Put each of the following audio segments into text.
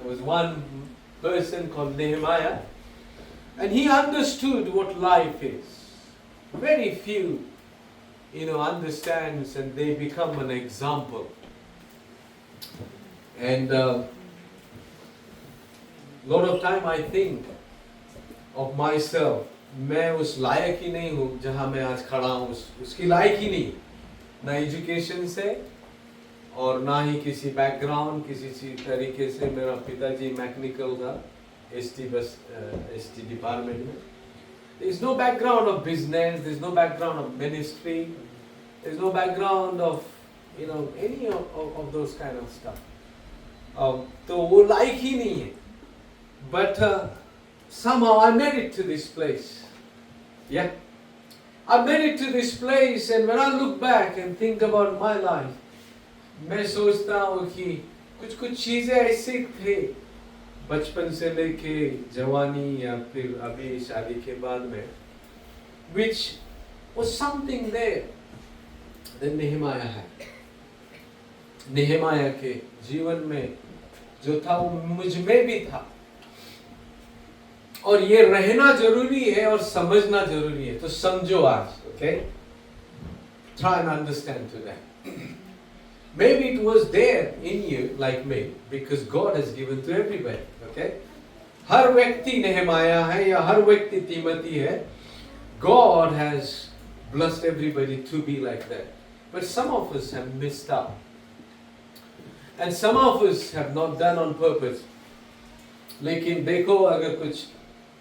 was one person called Nehemiah, and he understood what life is. Very few, understands, and they become an example. And lot of time I think of myself, मैं उस लायक ही नहीं हूँ जहाँ मैं आज खड़ा हूँ, उसकी लायक ही नहीं, ना एजुकेशन से और ना ही किसी बैकग्राउंड, किसी तरीके से. मेरा पिताजी मैकेनिकल था, एसटी डिपार्टमेंट में. There is no background of business, there is no background of ministry, there is no background of any of those kind of stuff. तो वो लायक ही नहीं है. But somehow I made it to this place. Yeah, I made it to this place, and when I look back and think about my life, मैं सोचता हूँ कि कुछ चीजें ऐसी थे बचपन से लेके जवानी या फिर अभी शादी के बाद में, which was something there that Nehemiah had. Nehemiah के जीवन में जो था वो मुझ में भी था, और ये रहना जरूरी है और समझना जरूरी है. तो समझो आज, okay? Try and understand today. Maybe it was there in you like me because God has given to everybody, okay? हर व्यक्ति नेहमाया है या हर व्यक्ति तिमोथी है. God has blessed everybody to be like that. But some of us have missed out. And some of us have not done on purpose. लेकिन देखो अगर कुछ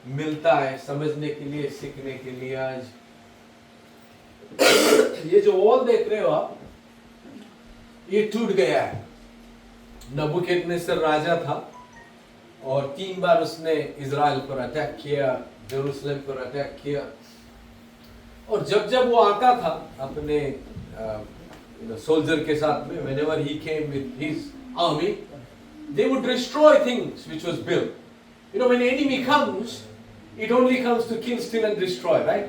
मिलता है समझने के लिए, सीखने के लिए आज, ये जो वॉल देख रहे हो आप, ये टूट गया है. नबूकदनेस्सर राजा था और 3 बार उसने इज़राइल पर अटैक किया, जेरूसलम पर अटैक किया. और जब वो आता था अपने सोल्जर के साथ में, whenever he came with his army, they would destroy things which was built. When the enemy comes, it only comes to kill, steal and destroy, right?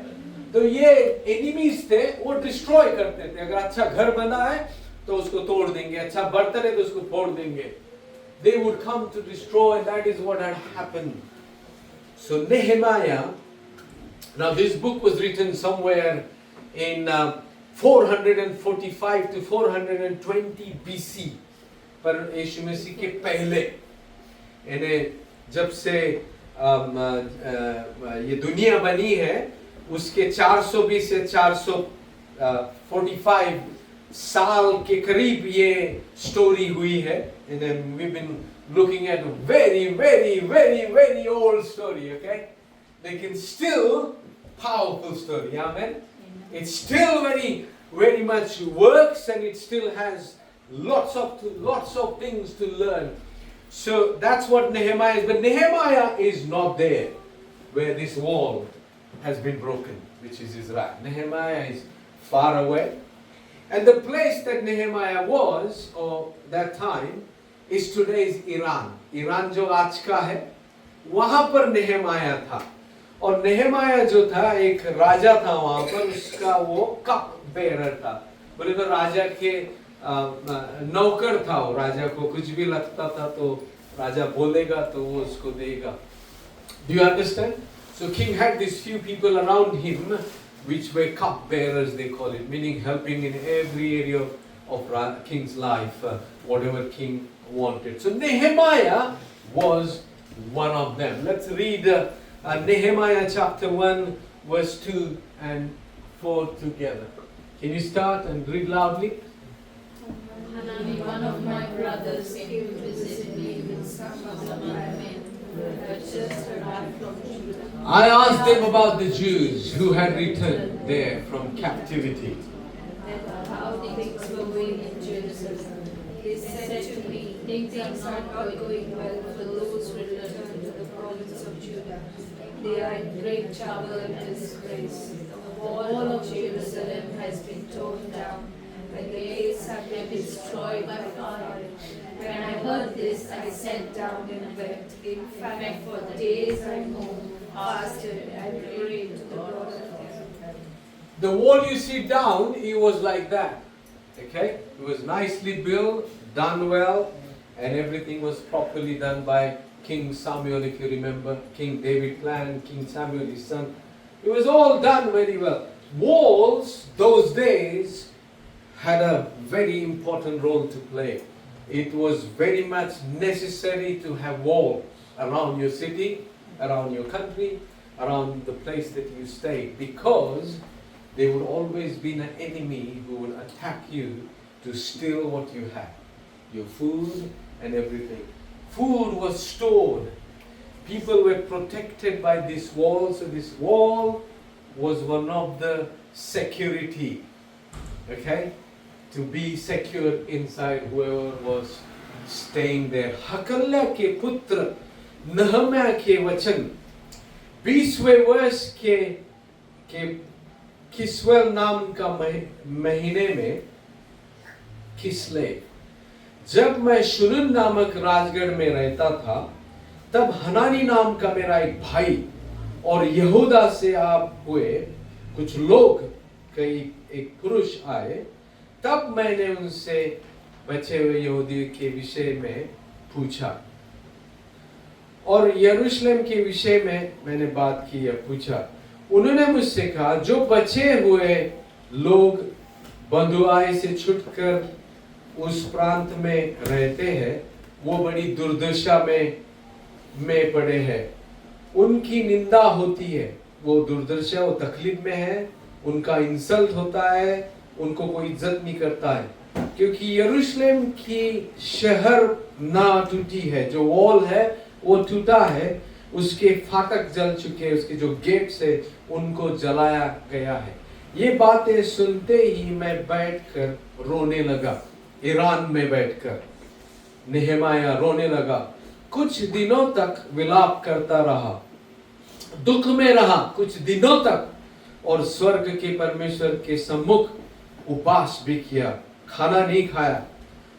तो ये enemies थे, वो destroy करते थे. अगर अच्छा घर बना है तो उसको तोड़ देंगे, अच्छा बर्तन है तो उसको फोड़ देंगे. They would come to destroy, and that is what had happened. So Nehemiah, now this book was written somewhere in 445 to 420 BC, पर यीशु मसीह के पहले. यानी जब से ये दुनिया बनी है उसके 420 से 445 साल के करीब ये स्टोरी हुई है. And then we've been looking at a very, very, very, very old story, okay? Lekin still powerful story, amen? It still very, very much works, and it still has lots of things to learn. So that's what Nehemiah is. But Nehemiah is not there where this wall has been broken, which is Israel. Nehemiah is far away. And the place that Nehemiah was, or that time, is today's Iran. Iran जो आज का है, वहाँ पर नेहमाया था. और नेहमाया जो था एक राजा था वहाँ पर, उसका वो कप बेरर था. बोले तो राजा के नौकर था वो. राजा को कुछ भी लगता था तो राजा बोलेगा तो वो उसको देगा. Do you understand? So king had these few people around him which were cup bearers, they call it, meaning helping in every area of king's life, whatever king wanted. So Nehemiah was one of them. Let's read Nehemiah chapter 1 verse 2 and 4 together. Can you start and read loudly? One of my brothers came to visit me with some of my men who had just arrived from Judah. I asked them about the Jews who had returned there from captivity. And how things were going in Jerusalem. They said to me, things are not going well for those who return to the province of Judah. They are in great trouble and disgrace. The wall of Jerusalem has been torn down, and the gates have been destroyed by fire. When I heard this, I sat down and wept. In fact, for days I mourned, fasted, and prayed to the Lord of heaven. The wall you see down, it was like that. Okay? It was nicely built, done well, and everything was properly done by King Samuel, if you remember. King David planned, King Samuel his son. It was all done very well. Walls those days had a very important role to play. It was very much necessary to have walls around your city, around your country, around the place that you stay, because there would always be an enemy who would attack you to steal what you have, your food and everything. Food was stored. People were protected by this wall, so this wall was one of the security, okay, to be secure inside whoever was staying there. हकल्या के पुत्र नहम्या के वचन 20वें वर्ष के किस्वेल नाम का महीने में किस्ले, जब मैं शुरून नामक राजगढ़ में रहता था, तब हनानी नाम का मेरा एक भाई और यहूदा से आप हुए कुछ लोग, कई एक पुरुष आए। तब मैंने उनसे बचे हुए यहूदी के विषय में पूछा और यरूशलेम के विषय में मैंने बात की या पूछा। उन्होंने मुझसे कहा, जो बचे हुए लोग बंधुआई से छूटकर उस प्रांत में रहते हैं, वो बड़ी दुर्दशा में पड़े हैं। उनकी निंदा होती है, वो दुर्दशा, वो तकलीफ में है, उनका इंसल्ट होता है, उनको कोई इज्जत नहीं करता है, क्योंकि यरूशलेम की शहर ना टूटी है, जो वॉल है वो टूटा है, उसके फाटक जल चुके, उसके जो गेट्स है उनको जलाया गया है। ये बातें सुनते ही मैं बैठकर रोने लगा। ईरान में बैठकर नेहमाया रोने लगा। कुछ दिनों तक विलाप करता रहा, दुख में रहा कुछ दिनों तक, और स्वर्ग के परमेश्वर के सम्मुख उपवास भी किया, खाना नहीं खाया,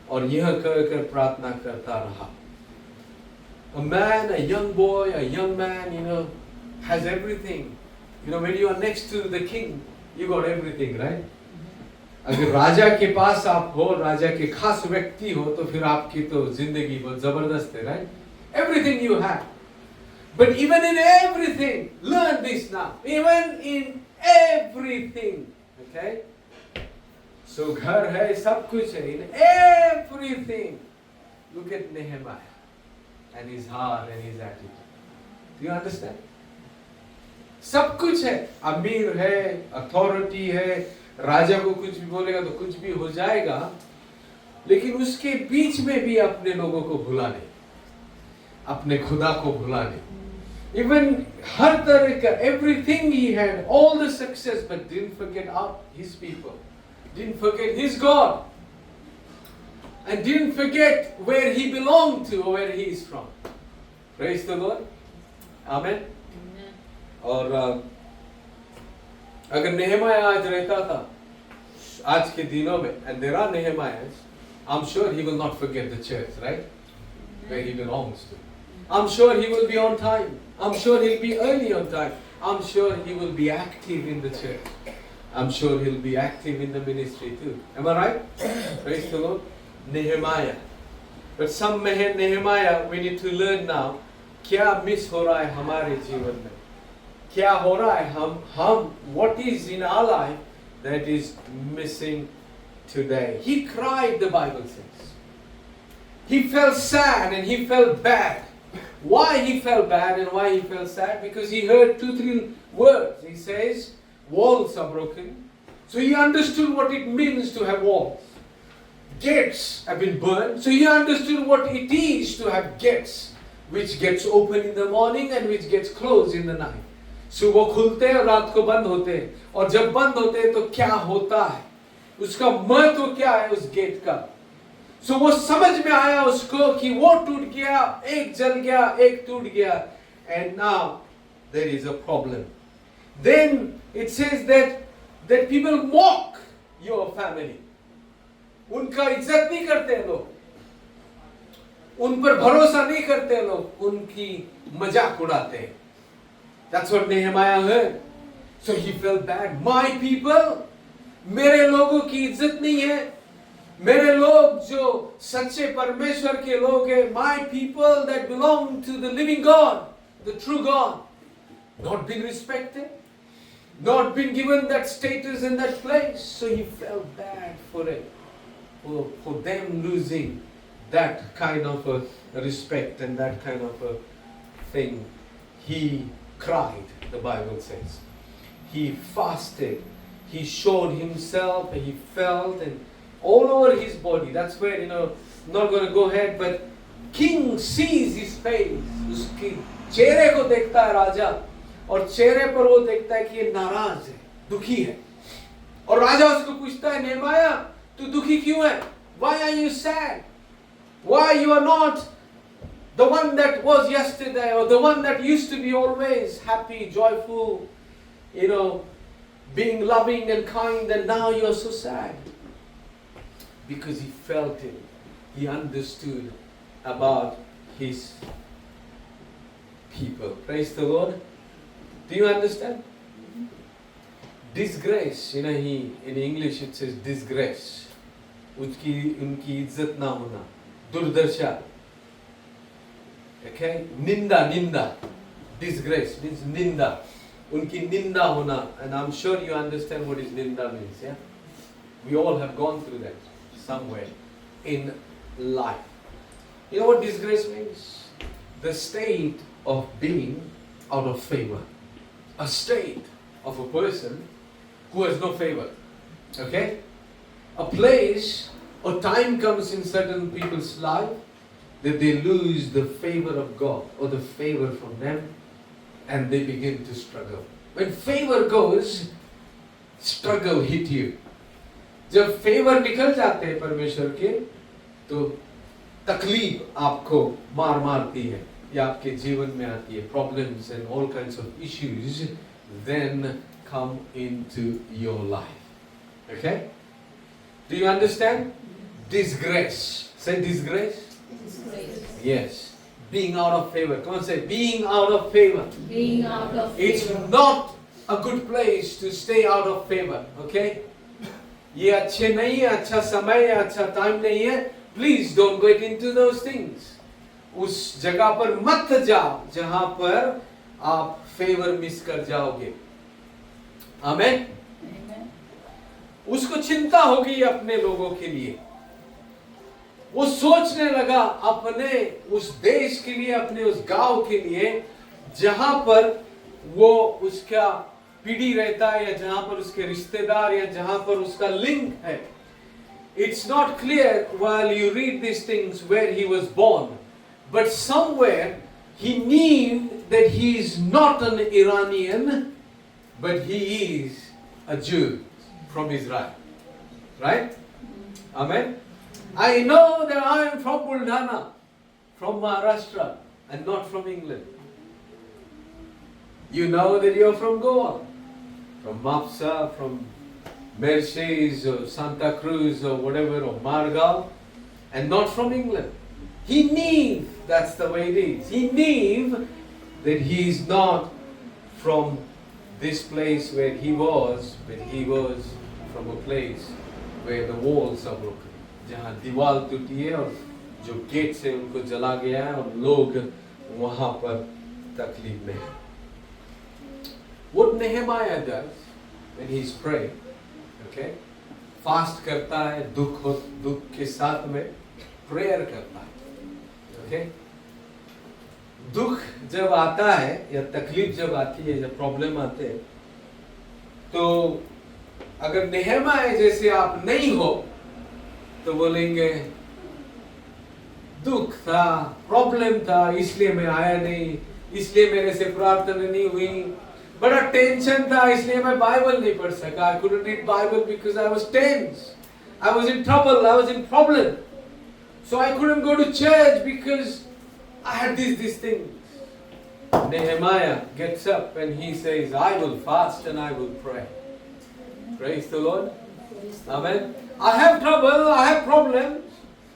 और यह कहकर प्रार्थना करता रहा। A man, a young boy, a young man, has everything. When you are next to the king, you got everything, right? अगर राजा के पास आप हो, राजा के खास व्यक्ति हो, तो फिर आपकी तो जिंदगी बहुत जबरदस्त है, right? Everything you have. But even in everything, learn this now. Even in everything, okay? So घर है, सब कुछ है. In everything, look at Nehemiah and his heart and his attitude. Do you understand? सब कुछ है, अमीर है, अथॉरिटी है, राजा को कुछ भी बोलेगा तो कुछ भी हो जाएगा, लेकिन उसके बीच में भी अपने लोगों को भुला नहीं, अपने खुदा को भुला नहीं। Even हर तरह का, everything he had, all the success, but didn't forget his people, didn't forget his God, and didn't forget where he belonged to or where he is from. Praise the Lord. Amen. और अगर नेहमाया आज रहता था आज के दिनों में, and there are Nehemiahs, I'm sure he will not forget the church, right? Where he belongs to. I'm sure he will be on time. I'm sure he'll be early on time. I'm sure he will be active in the church. I'm sure he'll be active in the ministry too. Am I right? Praise the Lord. Nehemiah. But some Nehemiah, we need to learn now, क्या miss हो रहा है हमारे जीवन में, क्या हो रहा है हम what is in our life that is missing today. He cried, the Bible says. He felt sad and he felt bad. Why he felt bad and why he felt sad? Because he heard 2-3 words. He says, walls are broken. So he understood what it means to have walls. Gates have been burned. So he understood what it is to have gates, which gets open in the morning and which gets closed in the night. सुबह खुलते हैं और रात को बंद होते हैं, और जब बंद होते हैं तो क्या होता है, उसका महत्व क्या है उस गेट का। सो वो समझ में आया उसको कि वो टूट गया, एक जल गया, एक टूट गया, and now there is a problem. Then it says that people mock your family. उनका इज्जत नहीं करते लोग, उन पर भरोसा नहीं करते लोग, उनकी मजाक उड़ाते हैं। That's what Nehemiah heard. So he felt bad. My people, मेरे लोगों की इज्जत नहीं है, मेरे लोग जो सच्चे परमेश्वर के लोग हैं, my people that belong to the living God, the true God, not been respected, not been given that status in that place. So he felt bad for it, for them losing that kind of a respect and that kind of a thing. He cried, the Bible says. He fasted. He showed himself, he felt, and all over his body. That's where, I'm not going to go ahead, but king sees his face. उसके चेहरे को देखता है राजा, और चेहरे पर वो देखता है कि ये नाराज है, दुखी है. और राजा उसको पूछता है, नेहमाया, तू दुखी क्यों है? Why are you sad? Why you are not the one that was yesterday, or the one that used to be always happy, joyful, being loving and kind, and now you are so sad? Because he felt it. He understood about his people. Praise the Lord. Do you understand? Disgrace, in English it says disgrace. उनकी इज्जत ना होना, दुर्दशा. Okay? Ninda. Disgrace means ninda. उनकी निंदा होना. And I'm sure you understand what is ninda means, yeah? We all have gone through that somewhere in life. You know what disgrace means? The state of being out of favor. A state of a person who has no favor. Okay? A place or time comes in certain people's life that they lose the favor of God or the favor from them, and they begin to struggle. When favor goes, struggle hit you. जब favour निकल जाते हैं परमेश्वर के, तो तकलीफ आपको मारती है, या आपके जीवन में आती है. Problems and all kinds of issues then come into your life. Okay? Do you understand? Disgrace. Say disgrace. Disgrace. Yes. Being out of favor. Come on, say being out of favor. Being out of favor. It's not a good place to stay out of favor. Okay? ये अच्छे नहीं है, अच्छा समय है, अच्छा time नहीं है. Please don't get into those things. उस जगह पर मत जाओ जहां पर आप फेवर मिस कर जाओगे. आमेन. उसको चिंता होगी अपने लोगों के लिए. वो सोचने लगा अपने उस देश के लिए, अपने उस गांव के लिए, जहां पर वो उसका पीढ़ी रहता है, या जहां पर उसके रिश्तेदार, या जहां पर उसका लिंक है. It's not clear while you read these things where he was born, but somewhere he knew that he is not an Iranian, but he is a Jew from Israel. Right? Amen? I know that I am from Buldhana, from Maharashtra, and not from England. You know that you're from Goa, from Mapsa, from Mercedes or Santa Cruz or whatever, or Margao, and not from England. He knew that's the way it is. He knew that he is not from this place where he was, but he was from a place where the walls are broken. जहाँ दीवार टूटी है और जो gate से उनको जला गया है, और लोग वहाँ पर तकलीफ में हैं. What Nehemiah does when he's praying, okay, fast करता है, दुख के साथ में prayer करता है. Okay, दुख जब आता है या तकलीफ जब आती है, जब प्रॉब्लम आते हैं, तो अगर नेहमाया जैसे आप नहीं हो तो बोलेंगे दुख था, प्रॉब्लम था, इसलिए मैं आया नहीं, इसलिए मेरे से प्रार्थना नहीं हुई, बड़ा टेंशन था, इसलिए मैं बाइबल नहीं पढ़ सका. I couldn't read Bible because I was tense. I was in trouble, I was in problem. So I couldn't go to church because I had these things. Nehemiah gets up and he says, I will fast and I will pray. Praise the Lord. Amen. I have trouble, I have problems,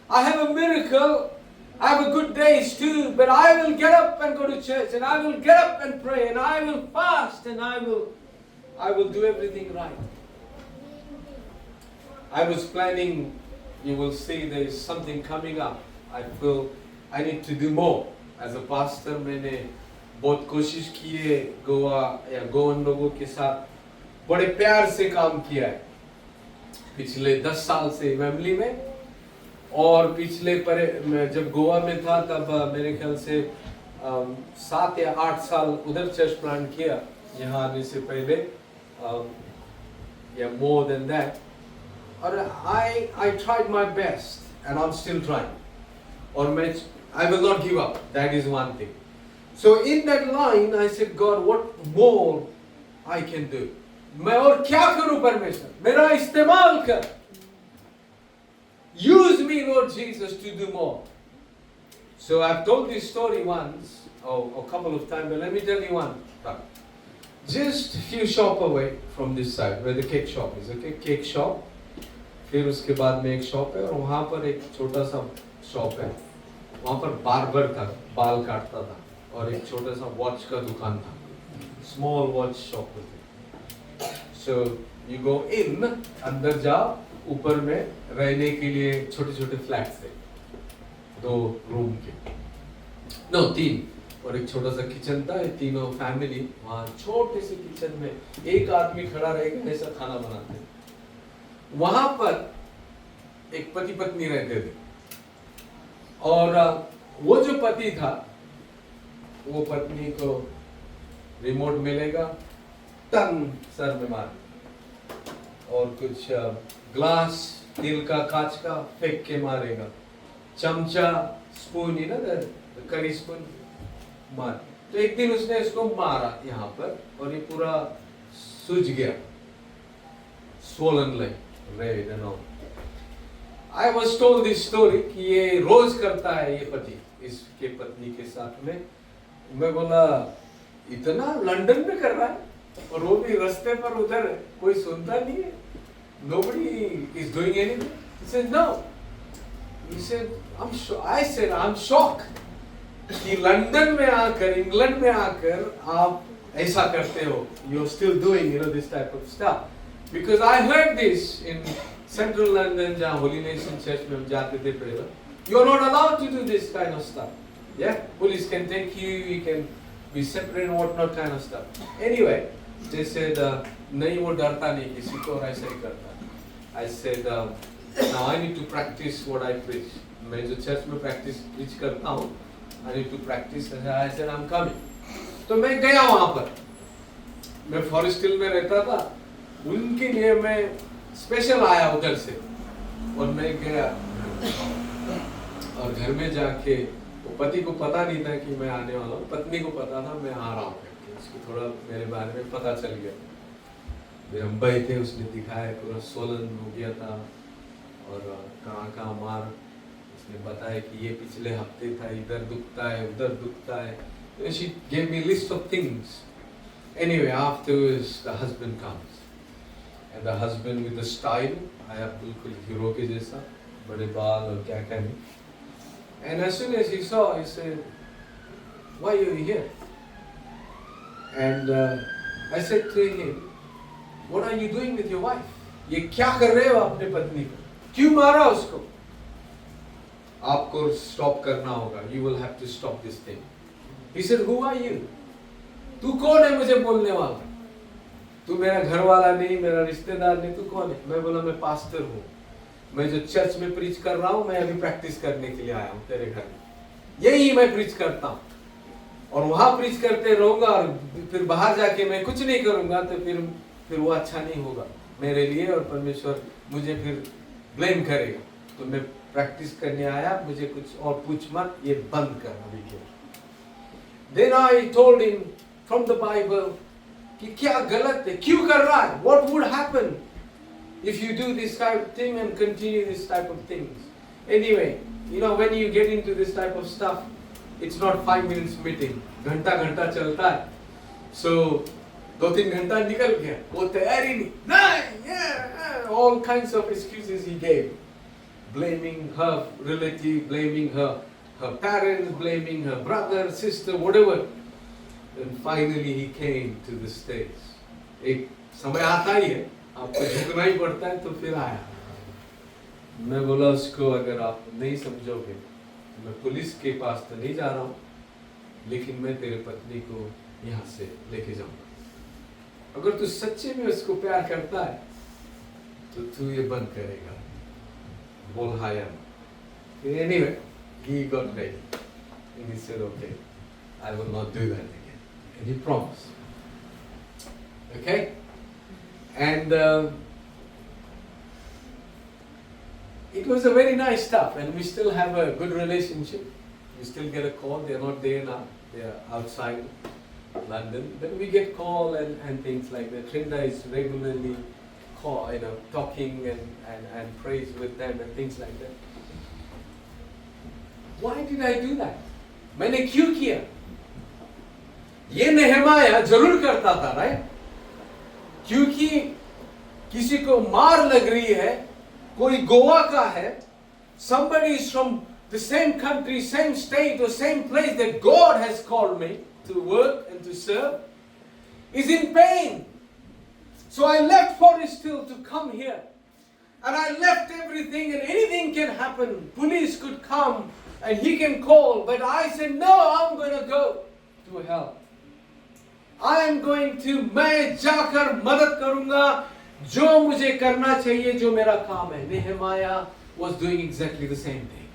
I have a miracle, I have a good days too, but I will get up and go to church, and I will get up and pray, and I will fast, and I will do everything right. I was planning you will see there is something coming up. I feel I need to do more. As a pastor, मैंने बहुत कोशिश की है गोवा या गोवन लोगों के साथ बड़े प्यार से काम किया है पिछले 10 साल से फैमिली में, और पिछले मैं जब गोवा में था तब मेरे ख्याल से 7 या 8 साल उधर चर्च प्लांट किया यहाँ आने से पहले, या more than that. और I tried my best and I'm still trying. और मैं I will not give up. That is one thing. So in that line I said, God, what more I can do? मैं और क्या करूं परमेश्वर, मेरा इस्तेमाल कर. Use me, Lord Jesus, to do more. So I've told this story once, or a couple of times, but let me tell you one. Just a few shop away from this side, where the cake shop is, okay? Cake shop. फिर उसके बाद में एक shop है और वहाँ पर एक छोटा सा शॉप है. वहाँ पर बार्बर था, बाल काटता था, और एक छोटा सा वॉच का दुकान था. Small watch shop. So you go in, अंदर जाओ, ऊपर में रहने के लिए छोटे छोटे फ्लैट्स थे, 2 रूम के, 3, और एक छोटा सा किचन था. ये तीनों फैमिली वहाँ छोटे से किचन में एक आदमी खड़ा रहेगा, ऐसा खाना बनाते. वहाँ पर एक पति पत्नी रहते थे, और वो जो पति था वो पत्नी को रिमोट मिलेगा, टन सर में मार, और कुछ ग्लास स्टील का कांच का फेंक के मारेगा, चमचा स्पून ही ना करी स्पून मार. तो एक दिन उसने इसको मारा यहाँ पर और ये पूरा सूज गया, swollen like red and all. I was told this story कि ये रोज करता है ये पति इसके पत्नी के साथ में. मैं बोला इतना लंदन में कर रहा है और वो भी रास्ते पर उधर कोई सुनता नहीं है. Nobody is doing anything. He said no. He said I said I'm shocked कि लंदन में आकर, इंग्लैंड में आकर आप ऐसा करते हो. You're still doing this type of stuff. Because I heard this in Central London, जहाँ Holy Nation Church में हम जाते थे पहले. You're not allowed to do this kind of stuff. Yeah, police can take you, you can be separate and whatnot kind of stuff. Anyway, they said नहीं वो डरता नहीं किसी को और ऐसा ही करता. I said now I need to practice what I preach. मैं जो चर्च में preach करता हूँ, I need to practice. I said I'm coming. तो मैं गया वहाँ पर. मैं फॉरेस्ट हिल में रहता था, उनके लिए मैं स्पेशल आया उधर से, और मैं गया और घर में जाके वो पति को पता नहीं था कि मैं आने वाला हूँ, पत्नी को पता था मैं आ रहा हूँ, उसको थोड़ा मेरे बारे में पता चल गया. फिर हम बैठे, उसने दिखाया पूरा swollen हो गया था और कहाँ मार. उसने बताया कि ये पिछले हफ्ते था, इधर दुखता है उधर दुखता है. She gave me a list of things. Anyway, afterwards the husband comes, and the husband with the style, आया बिल्कुल हीरो के जैसा, बड़े बाल और क्या क्या नहीं. And as soon as he saw, he said, "Why are you here?" And I said to him, "What are you doing with your wife? ये क्या कर रहे हो अपने पत्नी को? क्यों मारा उसको? आपको stop करना होगा. You will have to stop this thing." He said, "Who are you? तू कौन है मुझे बोलने वाला? तू मेरा घर वाला नहीं, मेरा रिश्तेदार नहीं, तू कौन है?" मैं बोला मैं पास्टर हूँ, मैं जो चर्च में प्रीच कर रहा हूँ, मैं अभी प्रैक्टिस करने के लिए आया हूँ तेरे घर में. यही मैं प्रीच करता हूँ और वहाँ प्रीच करते रहूंगा, और फिर बाहर जाके मैं कुछ नहीं करूंगा तो फिर वो अच्छा नहीं होगा मेरे लिए, और परमेश्वर मुझे फिर ब्लेम करेगा. तो मैं प्रैक्टिस करने आया, मुझे कुछ और पूछ मत, ये बंद कर अभी के. Then I told him from the Bible कि क्या गलत है, क्यों कर रहा है, what would happen if you do this type of thing and continue this type of things. Anyway, when you get into this type of stuff, it's not 5 minutes meeting, घंटा चलता है. So 2-3 घंटा निकल गया, वो तैयार ही नहीं, all kinds of excuses he gave, blaming her relative, blaming her parents, blaming her brother, sister, whatever. And finally he came to the States. एक समय आता ही है, आपको झुकना ही पड़ता है, तो फिर आया. मैं बोला उसको, अगर आप नहीं समझोगे मैं पुलिस के पास तो नहीं जा रहा हूँ, लेकिन मैं तेरे पत्नी को यहाँ से लेके जाऊंगा। अगर तू सच्चे में उसको प्यार करता है तो तू ये बंद करेगा। बोल हाँ या ना। Anyway, he got ready and he said, okay, I will not do that again. And he promised. Okay? And it was a very nice stuff, and we still have a good relationship. We still get a call. They're not there now. They're outside London. But we get call and things like that. Trinda is regularly talking and prays with them and things like that. Why did I do that? मैंने क्यों किया? ये नेहमाया जरूर करता था, right? क्योंकि किसी को मार लग रही है, कोई गोवा का है, somebody is from the same country, same state or same place that God has called me to work and to serve, is in pain. So I left Forest Hill to come here. And I left everything, and anything can happen. Police could come and he can call, but I said, no, I'm going to go to hell. I am going to, मैं जाकर मदद करूंगा जो मुझे करना चाहिए, जो मेरा काम है. Nehemiah was doing exactly the same thing.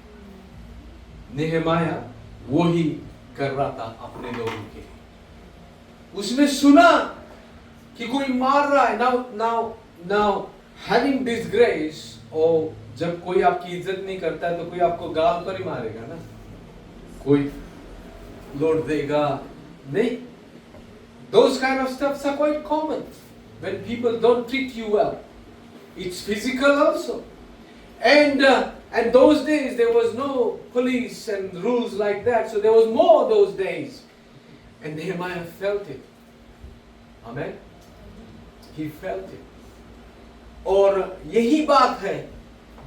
Nehemiah वही कर रहा था अपने लोगों के लिए. उसने सुना कि कोई मार रहा है. Now having disgrace, और जब कोई आपकी इज्जत नहीं करता है तो कोई आपको गाल पर ही मारेगा ना, कोई लौट देगा नहीं. Those kind of stuffs are quite common when people don't treat you well. It's physical also. And those days there was no police and rules like that, so there was more those days. And Nehemiah felt it. Amen? He felt it. और यही बात है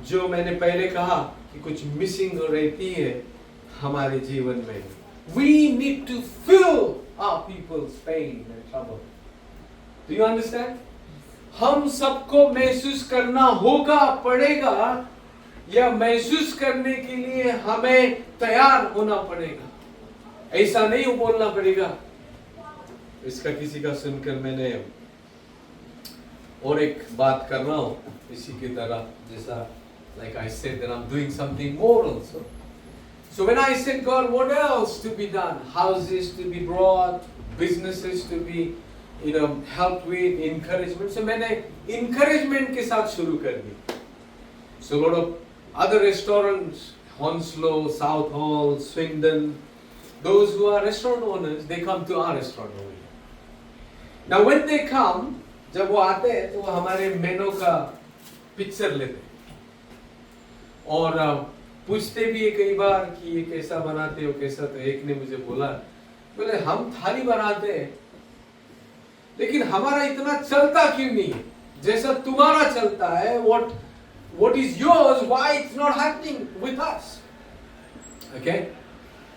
जो मैंने पहले कहा कि कुछ मिसिंग रहती है हमारे जीवन में. We need to fill our people's pain and trouble. Do you understand? हम सबको महसूस करना होगा, पड़ेगा, या महसूस करने के लिए हमें तैयार होना पड़ेगा. ऐसा नहीं बोलना पड़ेगा. इसका किसी का सुनकर मैंने और एक बात कर रहा हूँ इसी की तरह, जैसा like I said that I'm doing something more also. So when I said, God, what else to be done? Houses to be brought, businesses to be, helped with, encouragement. So मैंने encouragement के साथ शुरू कर दी. So a lot of other restaurants, Hounslow, South Hall, Swindon, those who are restaurant owners, they come to our restaurant over here. Now when they come, जब वो आते हैं तो वो हमारे मेनू का पिक्चर लेते हैं और पूछते भी है कई बार कि ये कैसा बनाते हो, कैसा. तो एक ने मुझे बोले हम थाली बनाते हैं लेकिन हमारा इतना चलता क्यों नहीं है जैसा तुम्हारा चलता है. what is yours, why it's not happening with us? Okay,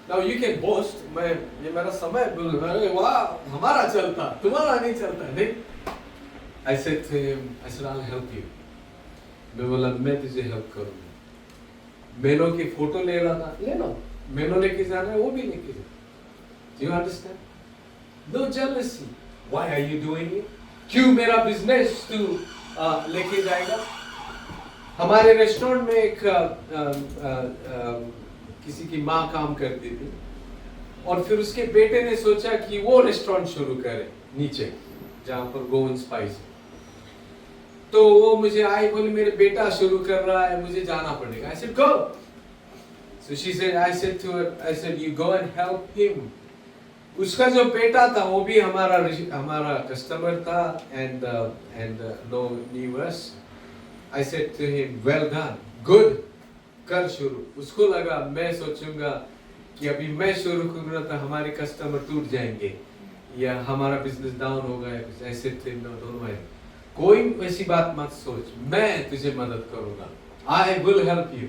now you can boast, ये मेरा समय बोल, वाह हमारा चलता, तुम्हारा नहीं चलता. नहीं. I said to him, I'll help you. मैं बोला मैं तुझे हेल्प करूंगा. मेनू की फोटो ले रहा था, ले लो. मेनू लेके जाना है वो भी लेके जा. Do you understand? No jealousy. Why are you doing it? क्यों मेरा बिजनेस तू लेके जाएगा? हमारे रेस्टोरेंट में एक किसी की माँ काम करती थी और फिर उसके बेटे ने सोचा कि वो रेस्टोरेंट शुरू करे नीचे जहाँ पर गोवन स्पाइस. तो वो मुझे आई, बोली मेरे बेटा शुरू कर रहा है, मुझे जाना पड़ेगा. I said go. So she said, I said you go and help him. उसका जो बेटा था वो भी हमारा कस्टमर था and no viewers. I said to him, well done, good, कर शुरू. उसको लगा मैं सोचूंगा कि अभी मैं शुरू करूँगा तो हमारे कस्टमर टूट जाएंगे या हमारा बिजनेस डाउन होगा. I said to him, no, don't worry. कोई ऐसी बात मत सोच, मैं तुझे मदद करूँगा. I will help you.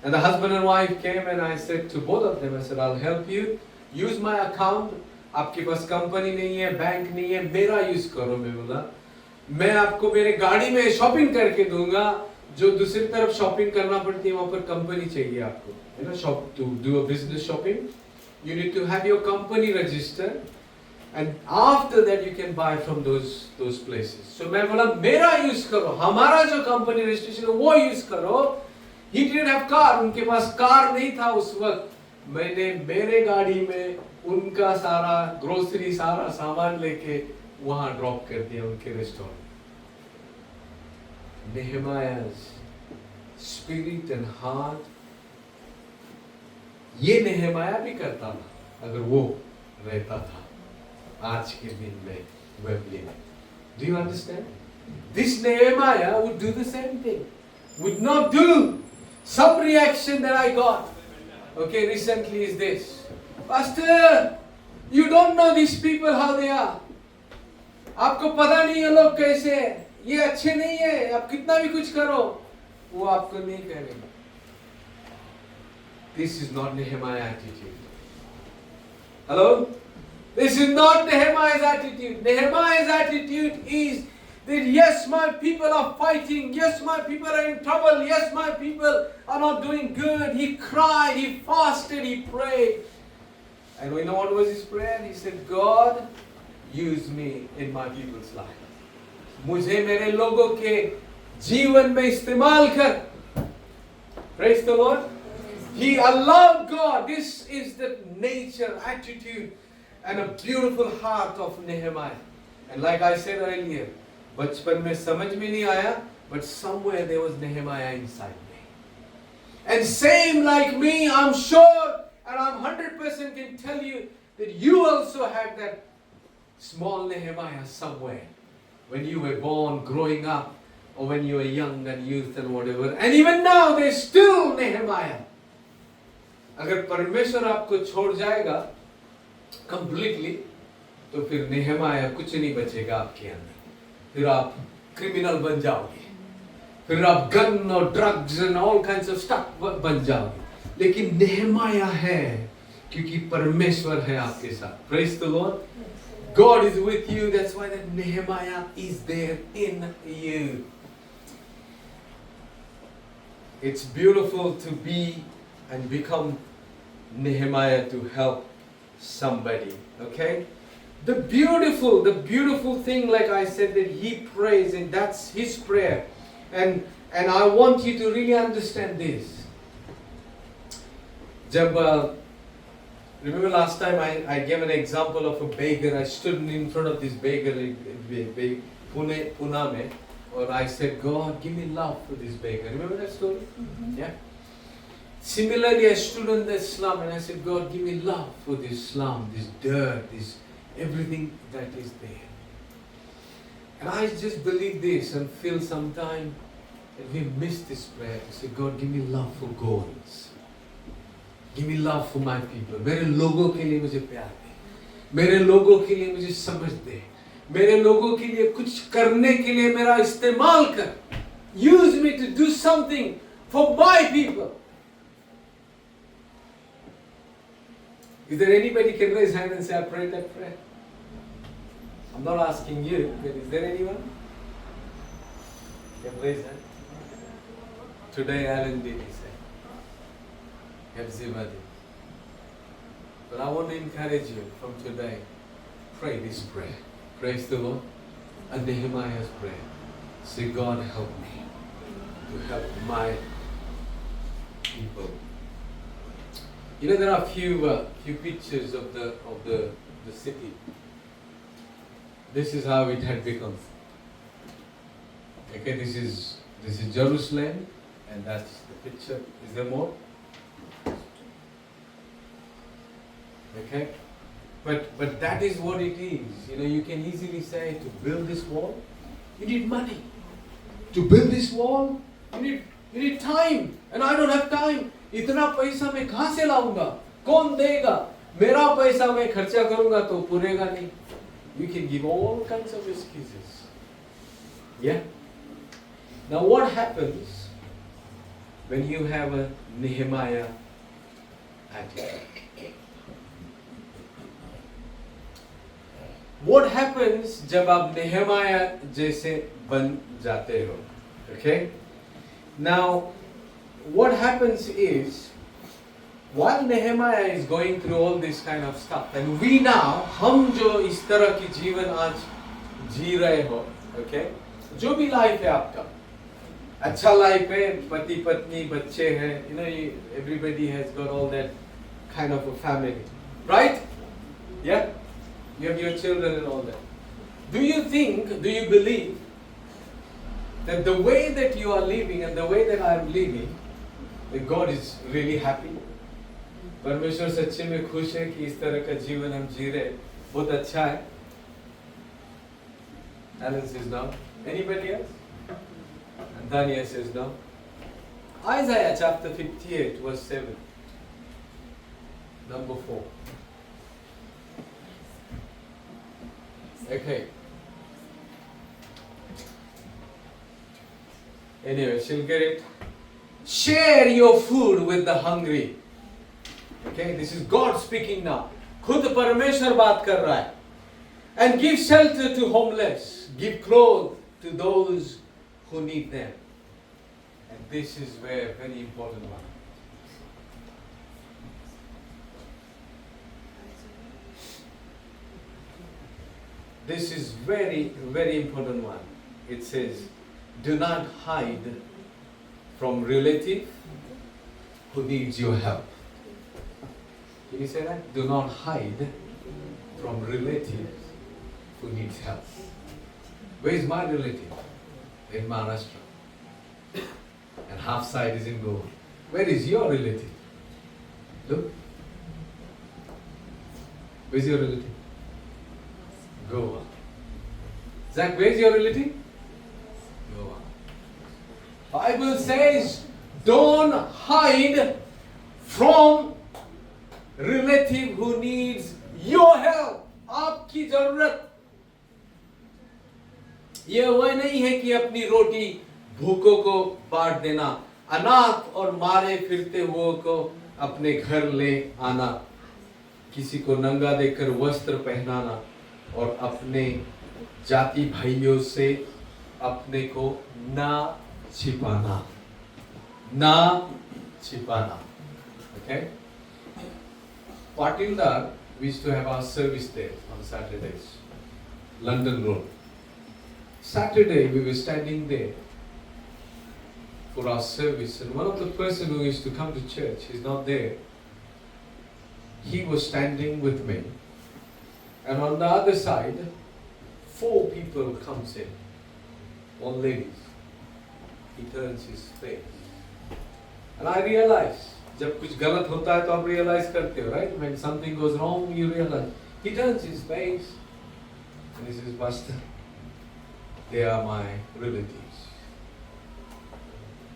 And the husband and wife came and I said to both of them, I said, I'll help you. Use my account. आपके पास कंपनी नहीं है, बैंक नहीं है, मेरा यूज करो. मैं बोला मैं आपको मेरे गाड़ी में शॉपिंग करके दूंगा, जो दूसरी तरफ शॉपिंग करना पड़ती है वहां पर कंपनी चाहिए आपको, है ना, shop to do a business shopping you need to have your company register and after that you can buy from those places. So मैं बोला मेरा यूज करो, हमारा जो कंपनी रजिस्ट्रेशन है वो यूज करो। ही डिडंट हैव कार, उनके पास कार नहीं था उस वक्त। मैंने मेरे गाड़ी में उनका सारा ग्रोसरी सारा सामान लेके वहां ड्रॉप कर दिया उनके restaurant. Nehemiah's spirit and heart, ये नेहमाया भी करता था अगर वो रहता था आज के दिन में वेबली में। Do you understand? This Nehemiah would do the same thing, would not do some reaction that I got. Okay, recently is this, Pastor, you don't know these people how they are. आपको पता नहीं ये लोग कैसे हैं, ये अच्छे नहीं है, आप कितना भी कुछ करो वो आपको नहीं करेंगे। This is not Nehemiah's attitude. Hello? This is not Nehemiah's attitude. Nehemiah's attitude is that yes, my people are fighting, yes, my people are in trouble, yes, my people are not doing good. He cried, he fasted, he prayed. And we know what was his prayer? He said, God, use me in my people's life. मुझे मेरे लोगों के जीवन में इस्तेमाल कर। Praise the Lord. He allowed God. This is the nature, attitude, and a beautiful heart of Nehemiah. And like I said earlier, बचपन में समझ में नहीं आया, but somewhere there was Nehemiah inside me. And same like me, I'm sure, and I'm 100% can tell you that you also had that small Nehemiah somewhere. When you were born, growing up, or when you were young and youth and whatever. And even now, there's still Nehemiah. अगर परमेश्वर आपको छोड़ जाएगा completely, तो फिर नेहमाया कुछ नहीं बचेगा आपके अंदर। फिर आप क्रिमिनल बन जाओगे, फिर आप गन और drugs and all kinds of stuff बन जाओगे। लेकिन नेहमाया है क्योंकि परमेश्वर है आपके साथ। Praise the Lord. God is with you. That's why that Nehemiah is there in you. It's beautiful to be and become Nehemiah to help somebody. Okay? The beautiful thing, like I said, that he prays, and that's his prayer. And I want you to really understand this. Remember last time I gave an example of a beggar. I stood in front of this beggar in Pune mein, and I said, God, give me love for this beggar. Remember that story? Mm-hmm. Yeah. Similarly, I stood in the slum and I said, God, give me love for this slum, this dirt, this everything that is there. And I just believe this and feel sometime that we miss this prayer. I said, God, give me love for goals. Give me love for my people. मेरे लोगों के लिए मुझे प्यार दे, मेरे लोगों के लिए मुझे समझ दे, मेरे लोगों के लिए कुछ करने के लिए मेरा इस्तेमाल कर. Use me to do something for my people. Is there anybody can raise hand and say, I prayed that prayer? I'm not asking you, but is there anyone? Can raise hand? Today Alan did, he said. Everybody. But I want to encourage you from today, pray this prayer. Praise the Lord. And Nehemiah's prayer. Say, God, help me to help my people. You know, there are few pictures of the city. This is how it had become. Okay, this is Jerusalem, and that's the picture. Is there more? Okay, but that is what it is. You know, you can easily say to build this wall, you need money. To build this wall, you need time, and I don't have time. इतना पैसा मैं कहाँ से लाऊंगा? कौन देगा? मेरा पैसा मैं खर्चा करूंगा तो पूरेगा नहीं. You can give all kinds of excuses. Yeah. Now what happens when you have a Nehemiah attitude? What happens जब आप Nehemiah जैसे बन जाते हो? Okay? Now, what happens is, while Nehemiah is going through all this kind of stuff, and we now, हम जो इस तरह की जीवन आज जी रहे हो, okay, जो भी लाइफ है आपका, अच्छा लाइफ है, पति पत्नी बच्चे हैं, you know, everybody has got all that kind of a family, right? Yeah, you have your children and all that. Do you believe that the way that you are living and the way that I am living, that God is really happy? परमेश्वर सच्चे में खुश है कि इस तरह का जीवन हम जी रहे, बहुत अच्छा है. Alan says no. Anybody else? And Daniel says no. Isaiah chapter 58 verse 7. Number 4. Okay. Anyway, she'll get it. Share your food with the hungry. Okay, this is God speaking now. खुद परमेश्वर बात कर रहा है. And give shelter to homeless. Give clothes to those who need them. And this is where very important one. This is very, very important one. It says, do not hide from relative who needs your help. Can you say that? Do not hide from relatives who needs help. Where is my relative? In Maharashtra. And half side is in Goa. Where is your relative? Look. Where's your relative? Goa. Zach, where's your relative? Goa. Bible says, don't hide from relative who needs your help. आपकी जरूरत. ये वह नहीं है कि अपनी रोटी भूखों को बांट देना, अनाथ और मारे फिरते हुओं को अपने घर ले आना, किसी को नंगा देखकर वस्त्र पहनाना और अपने जाति भाइयों से अपने को ना छिपाना. Okay? Patildar, we used to have our service there on Saturdays. London Road. Saturday we were standing there for our service, and one of the person who used to come to church, he's not there. He was standing with me, and on the other side, 4 people comes in, all ladies. He turns his face, and I realize, जब कुछ गलत होता है तो आप realize करते हो, right? When something goes wrong, you realize. He turns his face, and he says, Pastor, they are my relatives.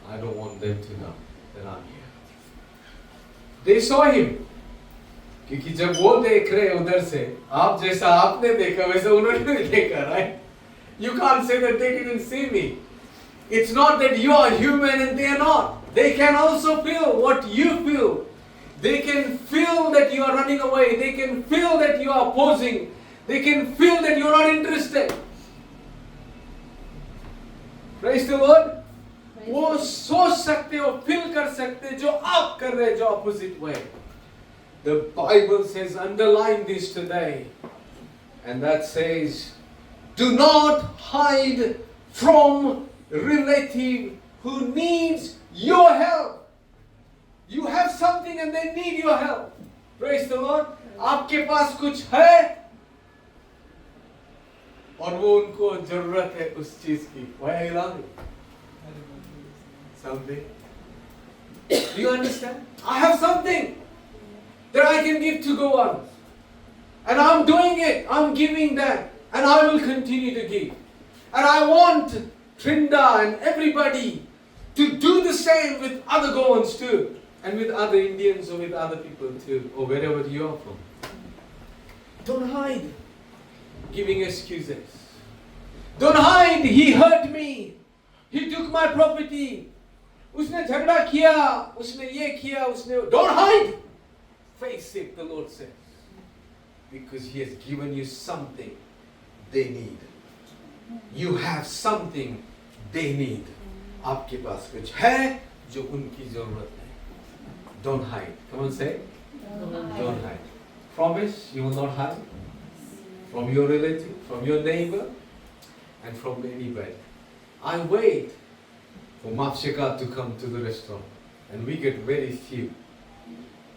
I don't want them to know that I'm here. They saw him. क्योंकि जब वो देख रहे उधर से, आप जैसा आपने देखा वैसा उन्होंने भी देखा, right? You can't say that they didn't see me. It's not that you are human and they are not. They can also feel what you feel. They can feel that you are running away. They can feel that you are opposing. They can feel that you are not interested. Praise the Lord. वो सोच सकते हो, feel कर सकते जो आप कर रहे जो opposite way. The Bible says, underline this today, and that says, do not hide from relative who needs your help. You have something and they need your help. Praise the Lord. आपके पास कुछ है और वो उनको जरूरत है उस चीज की. Why something? Do you understand? I have something that I can give to go on. And I'm doing it. I'm giving that. And I will continue to give. And I want Trinda and everybody to do the same with other Goans too. And with other Indians or with other people too. Or wherever you are from. Don't hide. Giving excuses. Don't hide. He hurt me. He took my property. उसने झगड़ा किया. उसने ये किया. उसने. Don't hide. Face it, the Lord says. Because He has given you something they need. You have something they need. आपके पास कुछ है जो उनकी जरूरत है. Don't hide. Come on, say. Don't hide. Promise you will not hide from your relative, from your neighbor, and from anybody. I wait for Mafshika to come to the restaurant, and we get very few.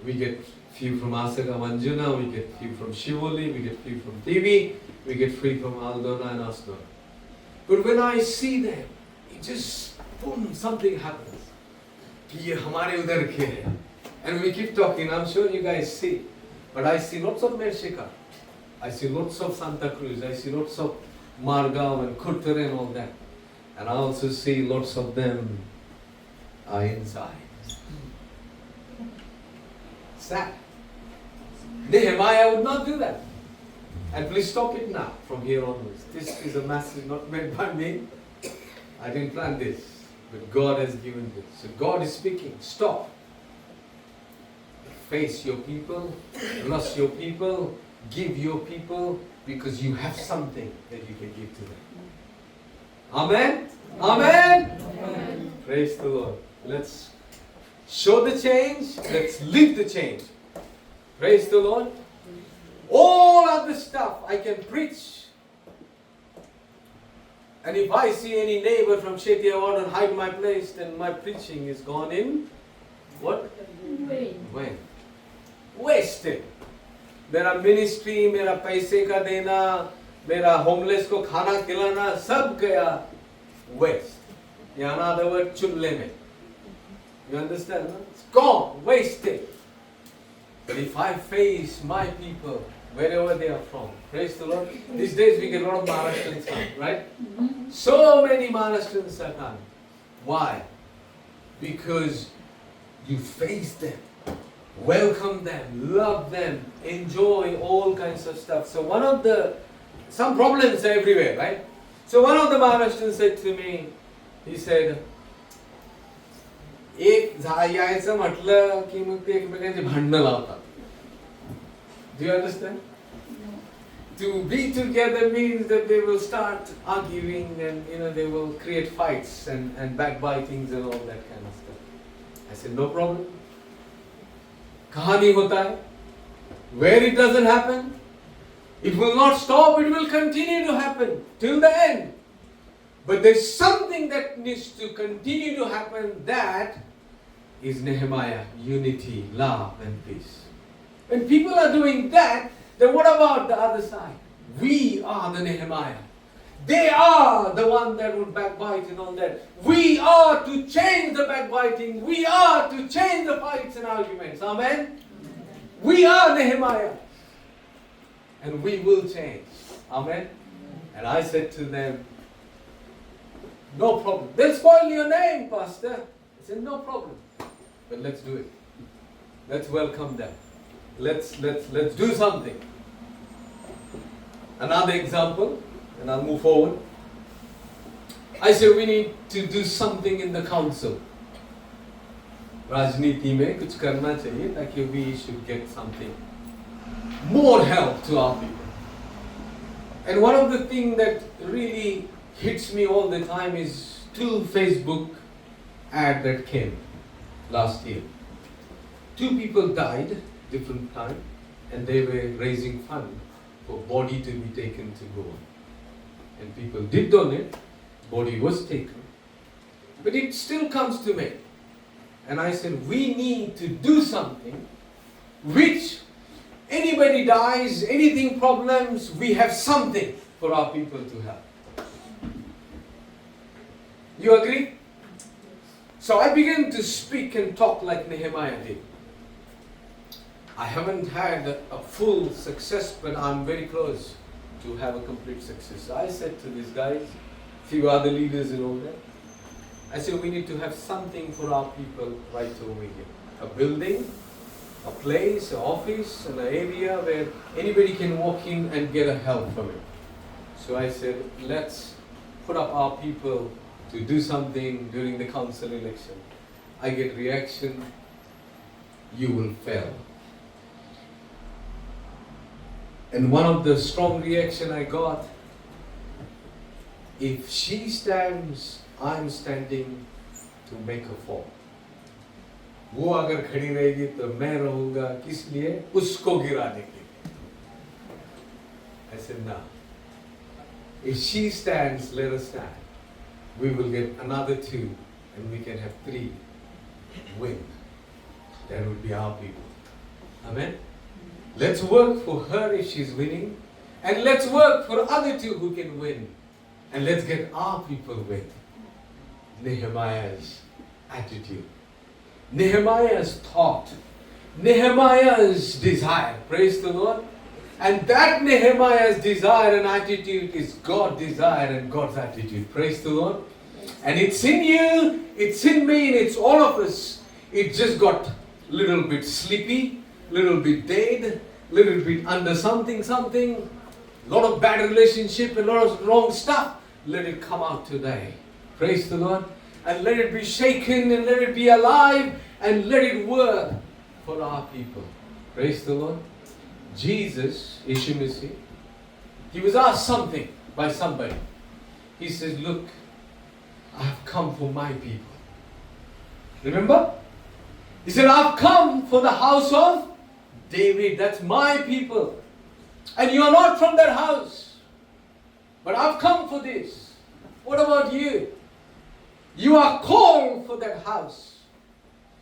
We get few from Asaka Manjuna, we get few from Shivoli, we get few from TV, we get few from Aldona and Asdona. But when I see them, it just boom, something happens. कि ये हमारे उधर के हैं. And we keep talking. I'm sure you guys see, but I see lots of Mershika. I see lots of Santa Cruz. I see lots of Margao and Kurtere and all that. And I also see lots of them are inside. Sad. Nehemiah would not do that. And please stop it now from here onwards. This is a message not meant by me. I didn't plan this, but God has given this. So God is speaking. Stop. Face your people, bless your people, give your people, because you have something that you can give to them. Amen? Amen? Amen. Praise the Lord. Let's show the change. Let's live the change. Praise the Lord. All other stuff I can preach. And if I see any neighbor from Shetiyawad and hide my place, then my preaching is gone in what? Vain. Wasted. मेरा ministry, मेरा पैसे का देना, मेरा homeless को खाना खिलाना, सब गया waste. या another word, चुल्ले में. You understand? No? It's gone, wasted. But if I face my people, wherever they are from, praise the Lord. These days we get a lot of Maharashtrians come, right? So many Maharashtrians are coming. Why? Because you face them. Welcome them, love them, enjoy all kinds of stuff. So some problems are everywhere, right? So one of the Maharashtrians said to me, he said, एक यायचं म्हटलं की मग ते एकमेकांची भांडणं लावतात. Do you understand? To be together means that they will start arguing and they will create fights and backbitings and all that kind of stuff. I said, no problem. कहाँ नहीं होता है? Where it doesn't happen, it will not stop, it will continue to happen till the end. But there's something that needs to continue to happen, that is Nehemiah, unity, love and peace. When people are doing that, then what about the other side? We are the Nehemiah. They are the one that would backbite and all that. We are to change the backbiting. We are to change the fights and arguments. Amen? We are Nehemiah. And we will change. Amen? And I said to them, no problem. They'll spoil your name, Pastor. I said, no problem. But let's do it. Let's welcome them. Let's do something. Another example, and I'll move forward. I said we need to do something in the council. राजनीति में कुछ करना चाहिए ताकि we should get something more help to our people. And one of the things that really hits me all the time is 2 Facebook ads that came last year. 2 people died different time, and they were raising fund for body to be taken to Goa. And people did donate, body was taken, but it still comes to me. And I said, we need to do something which anybody dies, anything problems, we have something for our people to help. You agree? So I began to speak and talk like Nehemiah did. I haven't had a full success, but I'm very close to have a complete success. So I said to these guys, few other leaders and all that, I said we need to have something for our people right over here. A building, a place, an office, an area where anybody can walk in and get a help from it. So I said, let's put up our people to do something during the council election. I get reaction, you will fail. And one of the strong reaction I got, if she stands, I'm standing, to make her fall. वो अगर खड़ी रहेगी तो मैं रहूंगा किस लिए? उसको गिराने के लिए. I said no. If she stands, let us stand. We will get another 2 and we can have 3 win. That would be our people. Amen. Let's work for her if she's winning, and let's work for other 2 who can win, and let's get our people win. Nehemiah's attitude, Nehemiah's thought, Nehemiah's desire. Praise the Lord. And that Nehemiah's desire and attitude is God's desire and God's attitude. Praise the Lord. And it's in you, it's in me, and it's all of us. It just got a little bit sleepy, little bit dead, little bit under something, lot of bad relationship, a lot of wrong stuff. Let it come out today. Praise the Lord. And let it be shaken and let it be alive and let it work for our people. Praise the Lord. Jesus, Yeshua Messiah, he was asked something by somebody. He says, look, I have come for my people. Remember? He said, I've come for the house of David. That's my people. And you are not from that house. But I've come for this. What about you? You are called for that house.